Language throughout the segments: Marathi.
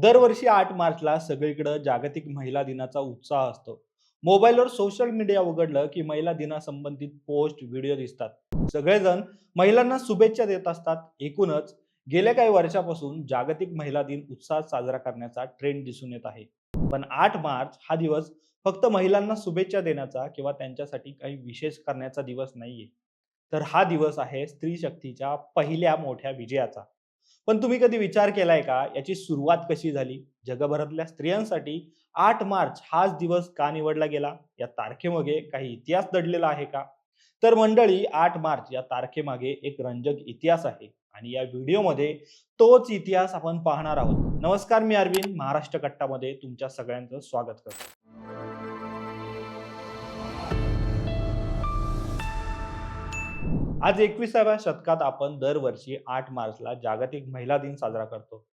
दरवर्षी 8 मार्चला सगळीकडे जागतिक महिला दिनाचा उत्साह असतो. मोबाईलवर सोशल मीडिया उघडलं की महिला दिनासंबंधित पोस्ट, व्हिडिओ दिसतात. सगळेजण महिलांना शुभेच्छा देत असतात. एकूणच गेल्या काही वर्षापासून जागतिक महिला दिन उत्साहात साजरा करण्याचा ट्रेंड दिसून येत आहे. पण 8 मार्च हा दिवस फक्त महिलांना शुभेच्छा देण्याचा किंवा त्यांच्यासाठी काही विशेष करण्याचा दिवस नाहीये. तर हा दिवस आहे स्त्री शक्तीच्या पहिल्या मोठ्या विजयाचा. पण तुम्ही कधी विचार केलाय का याची सुरुवात कशी झाली? जगभरातल्या स्त्रियांसाठी 8 मार्च हाच दिवस का निवडला गेला? या तारखेमागे काही इतिहास दडलेला आहे का? तर मंडळी, 8 मार्च या तारखेमागे एक रंजक इतिहास आहे आणि या व्हिडिओमध्ये तोच इतिहास आपण पाहणार आहोत. नमस्कार, मी अरविंद. महाराष्ट्र कट्टामध्ये तुमच्या सगळ्यांचं स्वागत करतो. आज 21व्या शतकात आपण दरवर्षी 8 मार्चला जागतिक महिला दिन साजरा करतो.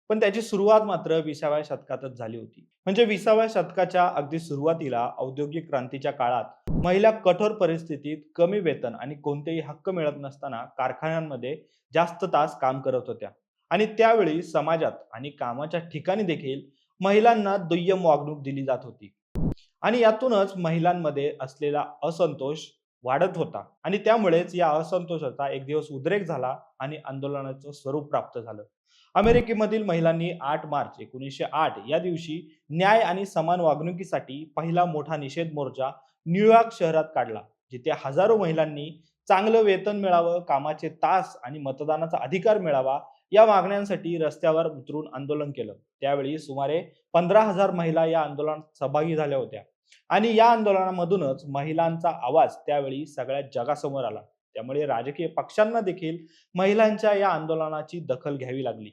पण त्याची सुरुवात मात्र 20व्या शतकातच झाली होती. म्हणजे 20व्या शतकाच्या अगदी सुरुवातीला औद्योगिक क्रांतीच्या काळात महिला कठोर परिस्थितीत, कमी वेतन आणि कोणतेही हक्क मिळत नसताना कारखान्यांमध्ये जास्त तास काम करत होत्या. आणि त्यावेळी समाजात आणि कामाच्या ठिकाणी देखील महिलांना दुय्यम वागणूक दिली जात होती. आणि यातूनच महिलांमध्ये असलेला असंतोष वाढत होता आणि त्यामुळेच या असंतोषाचा एक दिवस उद्रेक झाला आणि आंदोलनाचं स्वरूप प्राप्त झालं. अमेरिकेमधील महिलांनी 8 मार्च 1908 या दिवशी न्याय आणि समान वागणुकीसाठी पहिला मोठा निषेध मोर्चा न्यूयॉर्क शहरात काढला, जिथे हजारो महिलांनी चांगलं वेतन मिळावं, कामाचे तास आणि मतदानाचा अधिकार मिळावा या मागण्यांसाठी रस्त्यावर उतरून आंदोलन केलं. त्यावेळी सुमारे 15,000 महिला या आंदोलनात सहभागी झाल्या होत्या आणि या आंदोलनामधूनच महिलांचा आवाज त्यावेळी सगळ्या जगासमोर आला. त्यामुळे राजकीय पक्षांना देखील महिलांच्या या आंदोलनाची दखल घ्यावी लागली.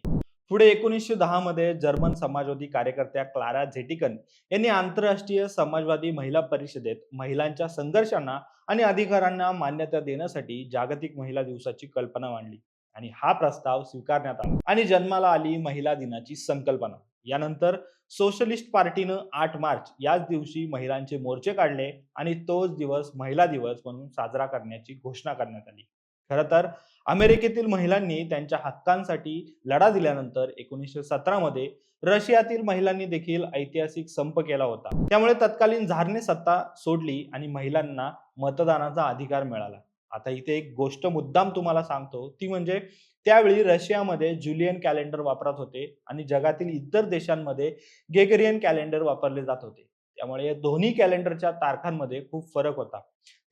पुढे 1910 मध्ये जर्मन समाजवादी कार्यकर्त्या क्लारा झेटिकन यांनी आंतरराष्ट्रीय समाजवादी महिला परिषदेत महिलांच्या संघर्षांना आणि अधिकारांना मान्यता देण्यासाठी जागतिक महिला दिवसाची कल्पना मांडली आणि हा प्रस्ताव स्वीकारण्यात आला आणि जन्माला आली महिला दिनाची संकल्पना. यानंतर सोशलिस्ट पार्टीनं 8 मार्च याच दिवशी महिलांचे मोर्चे काढले आणि तोच दिवस महिला दिवस म्हणून साजरा करण्याची घोषणा करण्यात आली. खरं तर अमेरिकेतील महिलांनी त्यांच्या हक्कांसाठी लढा दिल्यानंतर 1917 मध्ये रशियातील महिलांनी देखील ऐतिहासिक संप केला होता. त्यामुळे तत्कालीन झारने सत्ता सोडली आणि महिलांना मतदानाचा अधिकार मिळाला. आता इथे एक गोष्ट मुद्दाम तुम्हाला सांगतो, ती म्हणजे त्यावेळी रशियामध्ये ज्युलियन कॅलेंडर वापरात होते आणि जगातील इतर देशांमध्ये गेगरियन कॅलेंडर वापरले जात होते. त्यामुळे या दोन्ही कॅलेंडरच्या तारखांमध्ये खूप फरक होता.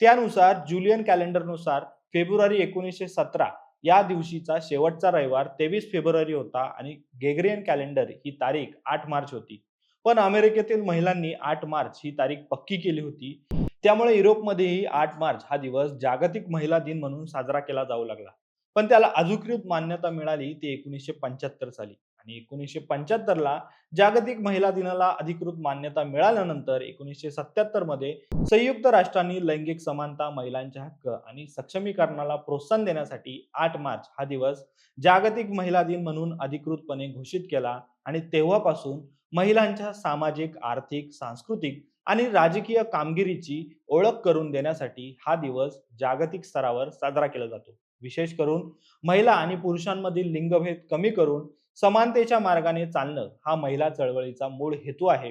त्यानुसार ज्युलियन कॅलेंडरनुसार फेब्रुवारी 1917 या दिवशीचा शेवटचा रविवार 23 फेब्रुवारी होता आणि गेगरियन कॅलेंडर ही तारीख 8 मार्च होती. पण अमेरिकेतील महिलांनी 8 मार्च ही तारीख पक्की केली होती. त्यामुळे युरोपमध्येही 8 मार्च हा दिवस जागतिक महिला दिन म्हणून साजरा केला जाऊ लागला. पण त्याला अधिकृत मान्यता मिळाली ती 1975 साली आणि 1975 ला जागतिक महिला दिनाला अधिकृत मान्यता मिळाल्यानंतर 1977 मध्ये संयुक्त राष्ट्रांनी लैंगिक समानता, महिलांचे हक्क आणि सक्षमीकरणाला प्रोत्साहन देण्यासाठी 8 मार्च हा दिवस जागतिक महिला दिन म्हणून अधिकृतपणे घोषित केला आणि तेव्हापासून महिलांच्या सामाजिक, आर्थिक, सांस्कृतिक आणि राजकीय कामगिरीची ओळख करून देण्यासाठी हा दिवस जागतिक स्तरावर साजरा केला जातो. विशेष करून महिला आणि पुरुषांमधील लिंगभेद कमी करून समानतेच्या मार्गाने चालणं हा महिला चळवळीचा मूळ हेतू आहे.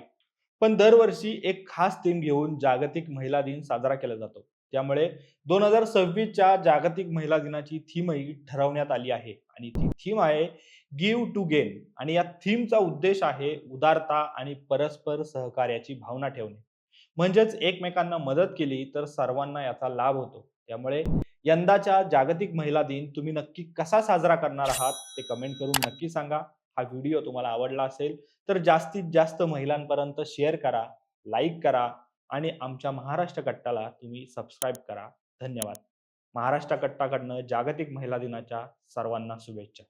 पण दरवर्षी एक खास थीम घेऊन जागतिक महिला दिन साजरा केला जातो. त्यामुळे 2026च्या जागतिक महिला दिनाची थीमही ठरवण्यात आली आहे आणि ती थीम आहे गिव्ह टू गेन आणि या थीमचा उद्देश आहे उदारता आणि परस्पर सहकार्याची भावना ठेवणे. म्हणजेच एकमेकांना मदत केली तर सर्वांना याचा लाभ होतो. त्यामुळे यंदाच्या जागतिक महिला दिन तुम्ही नक्की कसा साजरा करणार आहात ते कमेंट करून नक्की सांगा. हा व्हिडिओ तुम्हाला आवडला असेल तर जास्तीत जास्त महिलांपर्यंत शेअर करा, लाईक करा आणि आमच्या महाराष्ट्र कट्टाला तुम्ही सबस्क्राईब करा. धन्यवाद. महाराष्ट्र कट्टाकडनं जागतिक महिला दिनाच्या सर्वांना शुभेच्छा.